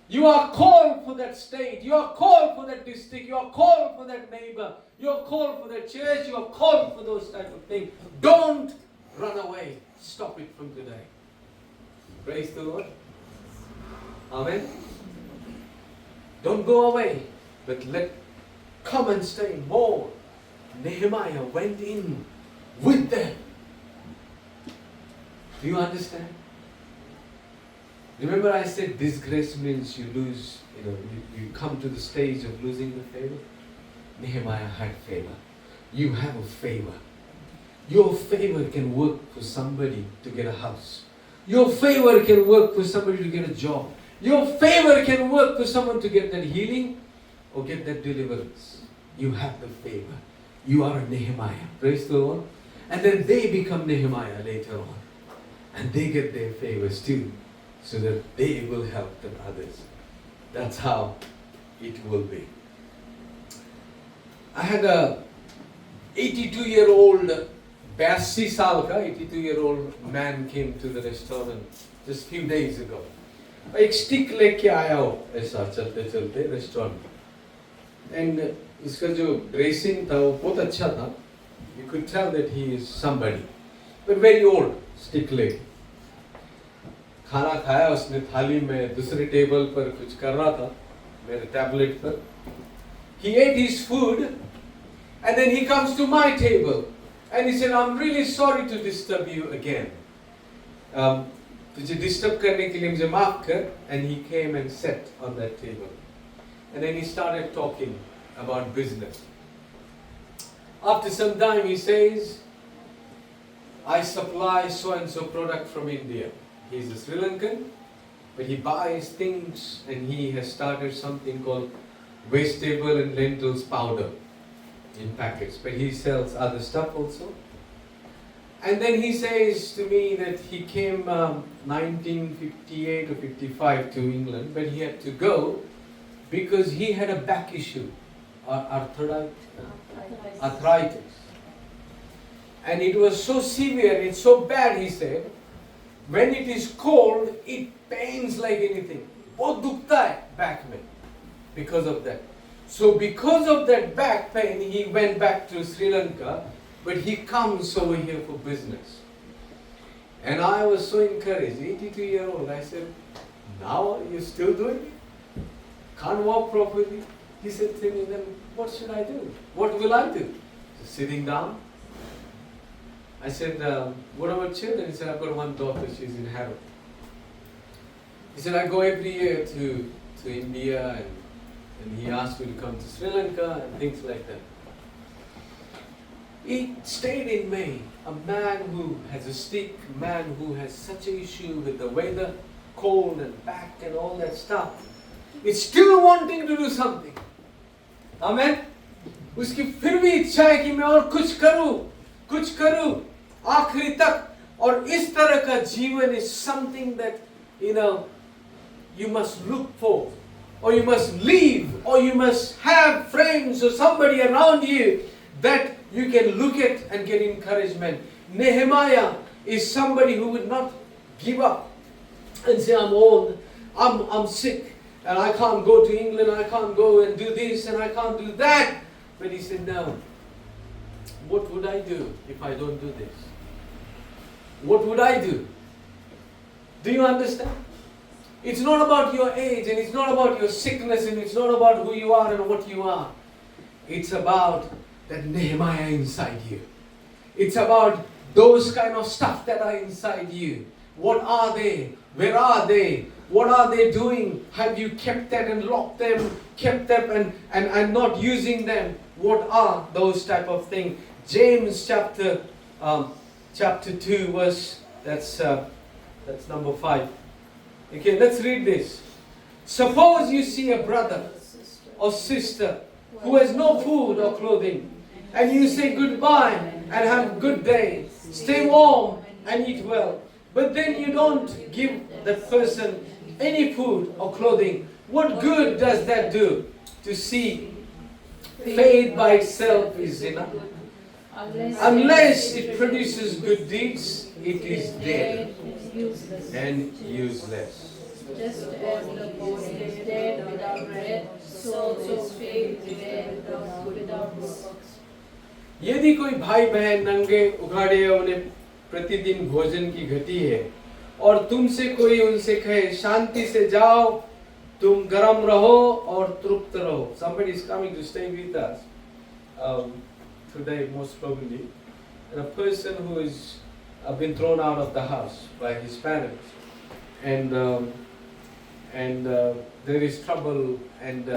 You are called for that state. You are called for that district. You are called for that neighbor. You are called for that church. You are called for those type of things. Don't run away. Stop it from today. Praise the Lord. Amen. Don't go away, but come and stay more. Nehemiah went in with them. Do you understand? Remember I said disgrace means you lose, you come to the stage of losing the favor? Nehemiah had favor. You have a favor. Your favor can work for somebody to get a house. Your favor can work for somebody to get a job. Your favor can work for someone to get that healing or get that deliverance. You have the favor. You are a Nehemiah. Praise the Lord. And then they become Nehemiah later on. And they get their favors too, so that they will help the others. That's how it will be. I had a 82-year-old 82 साल का 82-year-old man came to the restaurant just few days ago. एक stick लेके आया हो ऐसा चलते चलते restaurant and इसका जो ड्रेसिंग था वो बहुत अच्छा था. You could tell that he is somebody, but very old. Stick लेके खाना खाया उसने थाली में, दूसरे टेबल पर कुछ कर रहा था मेरे टैबलेट पर. He ate his food and then he comes to my table and he said, I'm really sorry to disturb you again. तुझे डिस्टर्ब करने के लिए मुझे माफ कर. And he came and sat on that table. And then he started talking about business. After some time he says, I supply so and so product from India. He's a Sri Lankan, but he buys things and he has started something called vegetable and lentils powder in packets, but he sells other stuff also. And then he says to me that he came 1958 or 55 to England, but he had to go because he had a back issue, arthritis. And it was so severe, it's so bad, he said, when it is cold, it pains like anything. बहुत दुखता है back में because of that. So because of that back pain, he went back to Sri Lanka, but he comes over here for business. And I was so encouraged, 82-year-old, I said, now you're still doing it? Can't walk properly? He said to me, then what should I do? What will I do? So sitting down. I said, what about children? He said, I've got one daughter, she's in Harrow. He said, I go every year to India, and he asked me to come to Sri Lanka and things like that. He stayed in May, a man who has a stick, a man who has such an issue with the weather, cold and back and all that stuff, is still wanting to do something. Amen? उसकी फिर भी इच्छा है कि मैं और कुछ करूं आखिरी तक. और इस तरह का जीवन is something that you must look for, or you must leave, or you must have friends or somebody around you that you can look at and get encouragement. Nehemiah is somebody who would not give up and say, I'm old, I'm sick, and I can't go to England, I can't go and do this, and I can't do that. But he said, no, what would I do if I don't do this? What would I do? Do you understand? It's not about your age, and it's not about your sickness, and it's not about who you are and what you are. It's about that Nehemiah inside you. It's about those kind of stuff that are inside you. What are they? Where are they? What are they doing? Have you kept that and locked them, kept them and not using them? What are those type of things? James chapter 2 verse, that's number 5. Okay, let's read this. Suppose you see a brother or sister who has no food or clothing, and you say goodbye and have a good day, stay warm and eat well, but then you don't give that person any food or clothing. What good does that do? To see faith by itself is enough. Unless it produces good deeds, it is dead and useless. Just as the body is dead without bread, so is faith dead without works. यदि कोई भाई बहन नंगे उघाड़े उन्हें प्रतिदिन भोजन की घटी है, और तुमसे कोई उनसे कहे शांति से जाओ, तुम गर्म रहो और तृप्त रहो. Somebody is coming to stay with us today, most probably. And a person who is been thrown out of the house by his parents, and there is trouble, and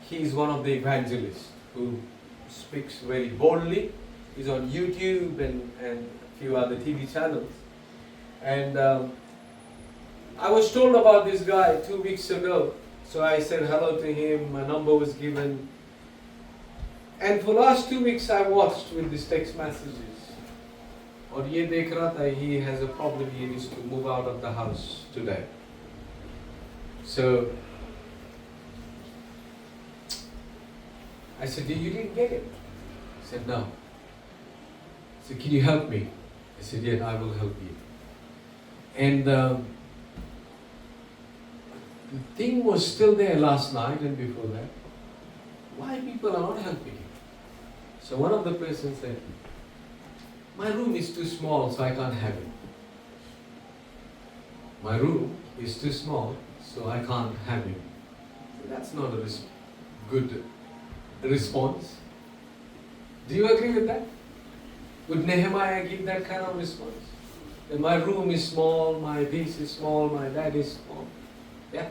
he is one of the evangelists who speaks very boldly. He's on YouTube and a few other TV channels. And I was told about this guy 2 weeks ago. So I said hello to him, my number was given. And for last 2 weeks I watched with these text messages. और ये देख रहा था, he has a problem, he needs to move out of the house today. So I said, you didn't get it? He said, no. I said, can you help me? I said, yeah, I will help you. And the thing was still there last night and before that. Why people are not helping you? So one of the persons said, my room is too small, so I can't have it. My room is too small, so I can't have it. That's not a good response. Do you agree with that? Would Nehemiah give that kind of response? That my room is small, my this is small, my that is small. Yeah?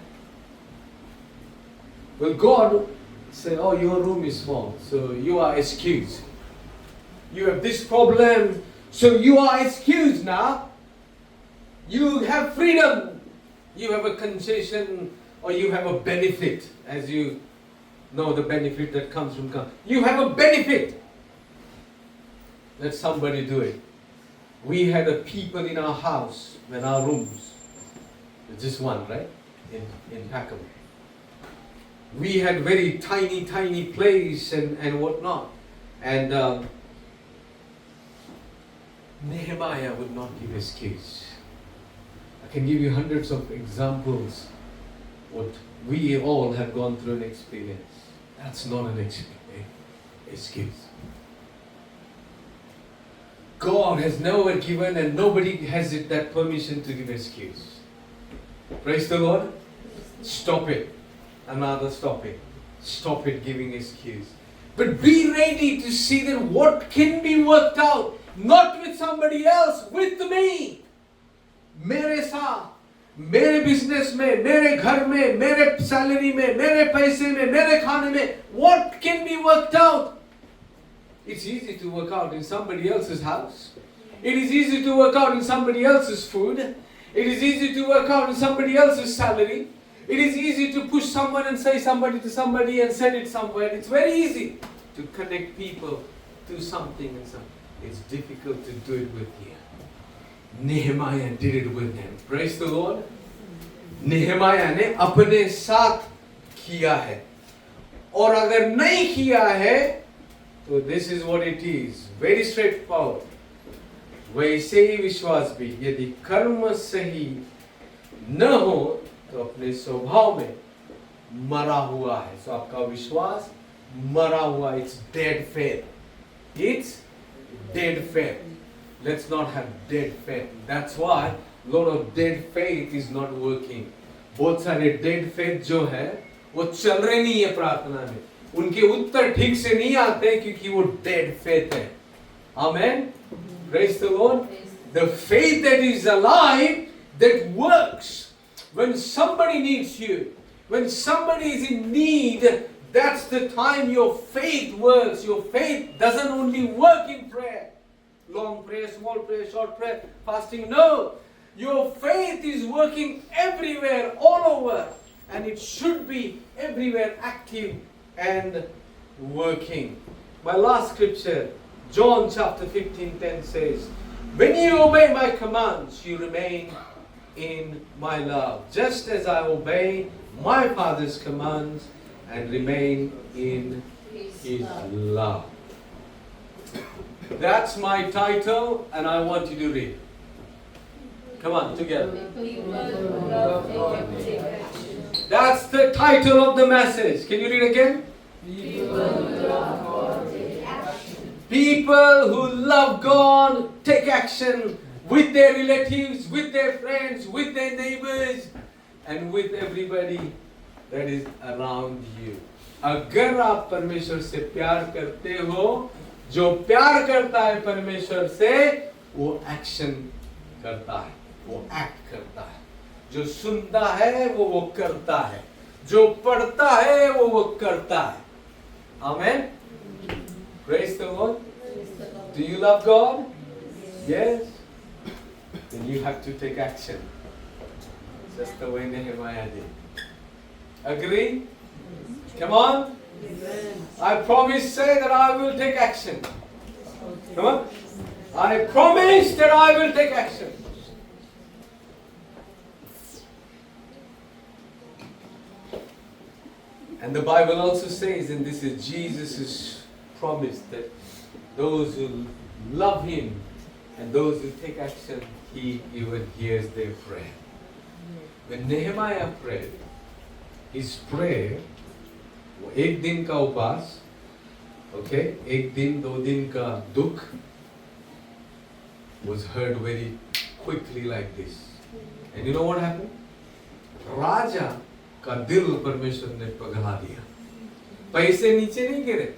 Will God say, oh, your room is small, so you are excused. You have this problem, so you are excused now. You have freedom. You have a concession, or you have a benefit, as you know the benefit that comes from God. You have a benefit. Let somebody do it. We had a people in our house, in our rooms. Just one, right? In Packham. We had very tiny place and whatnot. And Nehemiah would not give excuse. I can give you hundreds of examples what we all have gone through an experience. That's not an excuse. God has never given, and nobody has that permission to give excuse. Praise the Lord. Stop it. Another stop it. Stop it giving excuse. But be ready to see that what can be worked out. Not with somebody else, with me. मेरे साथ, मेरे business में, मेरे घर में, मेरे salary में, मेरे पैसे में, मेरे खाने में. What can be worked out? It's easy to work out in somebody else's house. It is easy to work out in somebody else's food. It is easy to work out in somebody else's salary. It is easy to push someone and say somebody to somebody and send it somewhere. It's very easy to connect people to something and something. It's difficult to do it with you. Nehemiah did it with them. Praise the Lord. नेहमाया ने अपने साथ किया है, और अगर नहीं किया है तो this is what it is, very straight forward. वैसे ही विश्वास भी, यदि कर्म सही न हो तो अपने स्वभाव में मरा हुआ है। सो आपका विश्वास मरा हुआ, it's dead faith, it's dead faith. Let's not have dead faith. That's why lot of dead faith is not working. बहुत सारे dead faith जो है वो चल रहे नहीं है प्रार्थना में, उनके उत्तर ठीक से नहीं आते क्योंकि वो dead faith है। Amen. Praise the Lord. The faith that is alive, that works when somebody needs you, when somebody is in need. That's the time your faith works. Your faith doesn't only work in prayer. Long prayer, small prayer, short prayer, fasting. No. Your faith is working everywhere, all over. And it should be everywhere active and working. My last scripture, John chapter 15:10 says, when you obey my commands, you remain in my love. Just as I obey my Father's commands and remain in His love. That's my title, and I want you to read. Come on, together. That's the title of the message. Can you read again? People who love God take action with their relatives, with their friends, with their neighbors, and with everybody that is around you. अगर आप परमेश्वर से प्यार करते हो, जो प्यार करता है परमेश्वर से वो एक्शन करता है, वो एक्ट करता है। जो सुनता है वो करता है, जो पढ़ता है वो करता है। Amen. Praise the Lord. Do you love God? Yes. Then you have to take action. Just the way Nehemiah did. Agree? Come on. I promise, say that I will take action. Come on. I promise that I will take action. And the Bible also says, and this is Jesus' promise, that those who love Him and those who take action, He even hears their prayer. When Nehemiah prayed, his prayer, वो एक दिन का उपास, okay, एक दिन दो दिन का दुख, was heard very quickly like this. And you know what happened? राजा का दिल परमेश्वर ने पिघला दिया। पैसे नीचे नहीं गिरे,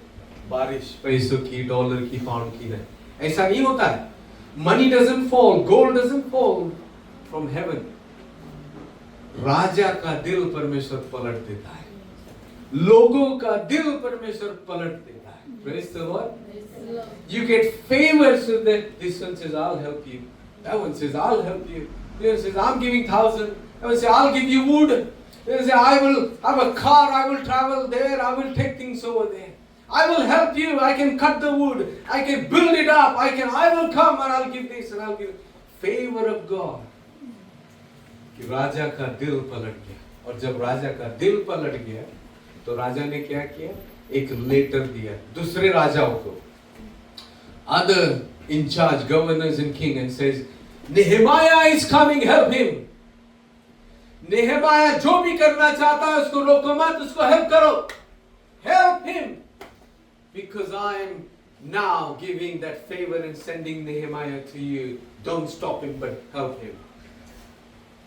बारिश पैसों की, डॉलर की, पाउंड की नहीं, ऐसा नहीं होता है। Money doesn't fall, gold doesn't fall from heaven. राजा का दिल परमेश्वर पलट देता है, लोगों का दिल परमेश्वर पलट देता है। Praise the Lord. You get favors so that this one says, I'll help you. That one says, I'll help you. The other says, I'm giving 1,000. That one says, I'll give you wood. The other says, I will have a car, I will travel there, I will take things over there. I will help you, I can cut the wood, I can build it up, I will come and I'll give this and I'll give favor of God. कि राजा का दिल पलट गया, और जब राजा का दिल पलट गया तो राजा ने क्या किया? एक लेटर दिया दूसरे राजाओं को, other in charge governors and king, and says, Nehemiah is coming, help him. Nehemiah जो भी करना चाहता है उसको रोको मत, उसको help करो, help him, because I am now giving that favor and sending Nehemiah to you. Don't stop him but help him.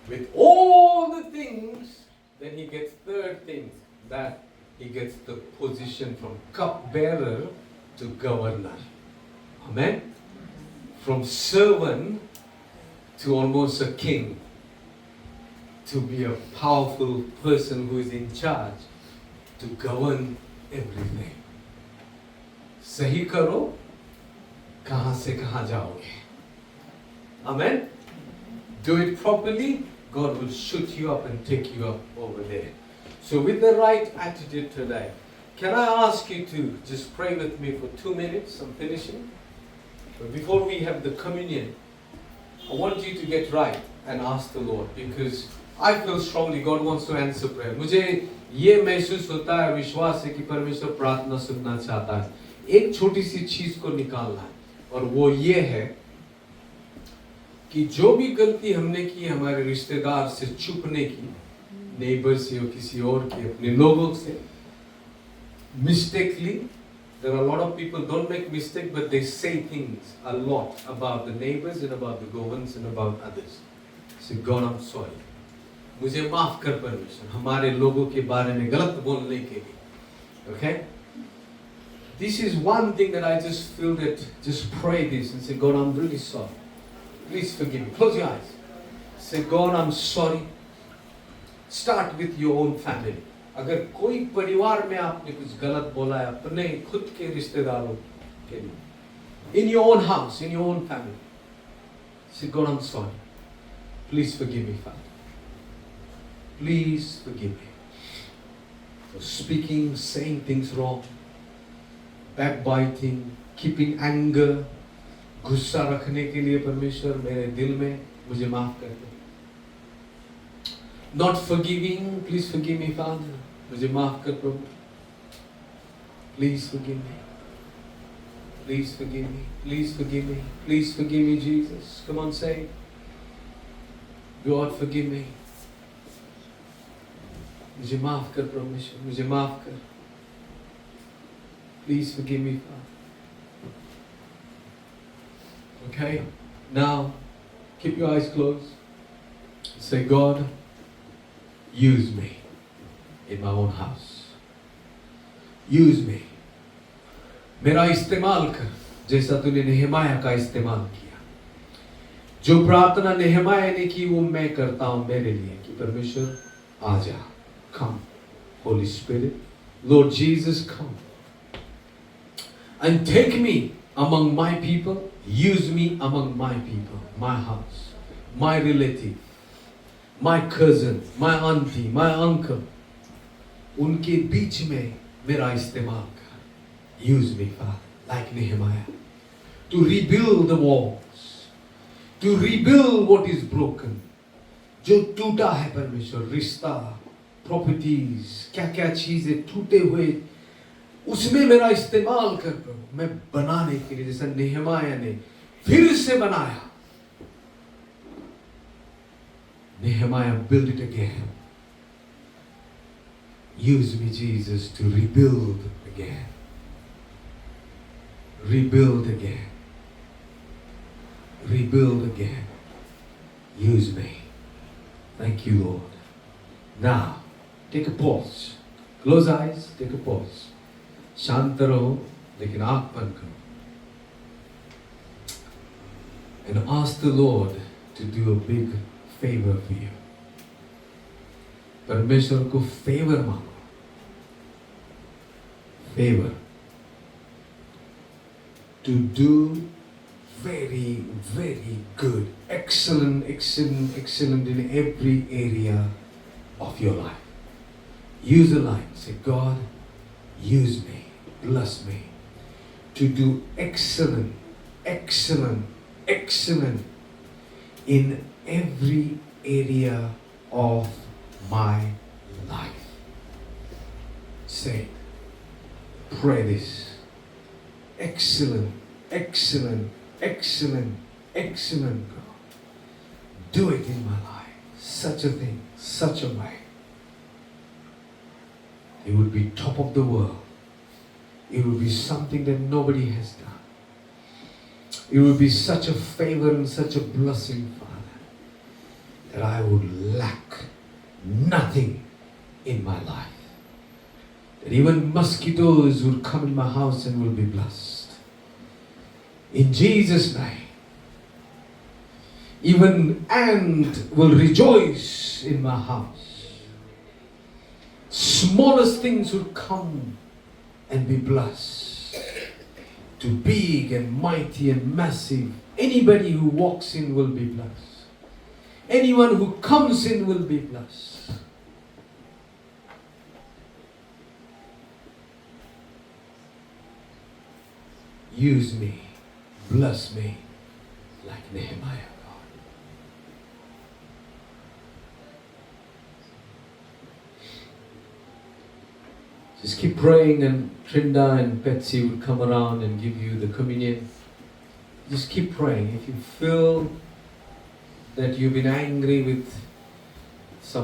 With all the things, then he gets third thing, that he gets the position from cupbearer to governor. Amen? From servant to almost a king, to be a powerful person who is in charge, to govern everything. सही करो, कहां से कहां जाओगे? Amen? Do it properly, God will shoot you up and take you up over there. So with the right attitude today, can I ask you to just pray with me for 2 minutes? I'm finishing. But before we have the communion, I want you to get right and ask the Lord, because I feel strongly God wants to answer prayer. मुझे ये महसूस होता है, विश्वास है कि परमेश्वर प्रार्थना सुनना चाहता है. एक छोटी सी चीज को निकालना है, और वो ये है कि जो भी गलती हमने की हमारे रिश्तेदार से छुपने की, नेबर से या किसी और के, अपने लोगों से, mistakenly, there are a lot of people don't make mistake, but they say things a lot about the neighbors and about the governments and about others. Say, God, I'm sorry. मुझे माफ कर परमेश्वर, हमारे लोगों के बारे में गलत बोलने के लिए. Okay? This is one thing that I just feel that just pray this and say, God, I'm really sorry. Please forgive me. Close your eyes. Say, God, I'm sorry. Start with your own family. अगर कोई परिवार में आपने कुछ गलत बोला है अपने खुद के रिश्तेदारों के लिए, in your own house, in your own family, say, God, I'm sorry. Please forgive me, Father. Please forgive me for speaking, saying things wrong, backbiting, keeping anger, गुस्सा रखने के लिए परमेश्वर मेरे दिल में मुझे माफ कर दो. Not forgiving, please forgive me, Father. मुझे माफ कर प्रभु. Please forgive me. Please forgive me. Please forgive me. Please forgive me, Jesus. Come on, say it. God, forgive me. मुझे माफ कर परमेश्वर, मुझे माफ कर. Please forgive me, Father. Okay? Now, keep your eyes closed. Say, God, use me in my own house. Use me. मेरा इस्तेमाल कर, जैसा तूने नेहमाया का इस्तेमाल किया. जो प्रार्थना नेहमाया ने की वो मैं करता हूं मेरे लिए, कि परमेश्वर आ जा. Come, Holy Spirit. Lord Jesus, come. And take me among my people. Use me among my people, my house, my relative, my cousin, my auntie, my uncle. उनके बीच में मेरा इस्तेमाल कर. Use me, Father, like Nehemiah, to rebuild the walls, to rebuild what is broken. जो टूटा है परमेश्वर, रिश्ता, प्रॉपर्टीज, क्या क्या चीजें टूटे हुए, उसमें मेरा इस्तेमाल कर प्रभु, मैं बनाने के लिए, जैसा नेहमाया ने फिर से बनाया. Nehemiah build it again. Use me, Jesus, to rebuild again. Rebuild again. Rebuild again. Use me. Thank you, Lord. Now, take a pause. Close eyes, take a pause. शांत रहो, लेकिन आँख बंद करो. And ask the Lord to do a big favor for you. परमेश्वर को favour मांगो. Favor. To do very, very good, excellent, excellent, excellent in every area of your life. Use a line. Say, God, use me, bless me to do excellent, excellent, excellent in every area of my life. Say, pray this. Excellent, excellent, excellent, excellent God. Do it in my life. Such a thing, such a way. It would be top of the world. It would be something that nobody has done. It would be such a favor and such a blessing, Father, that I would lack nothing in my life. That even mosquitoes would come in my house and will be blessed. In Jesus' name. Even ant will rejoice in my house. Smallest things will come and be blessed. To big and mighty and massive, anybody who walks in will be blessed. Anyone who comes in will be blessed. Use me, bless me like Nehemiah, God. Just keep praying, and Trinda and Betsy would come around and give you the communion. Just keep praying. If you feel that you've been angry with some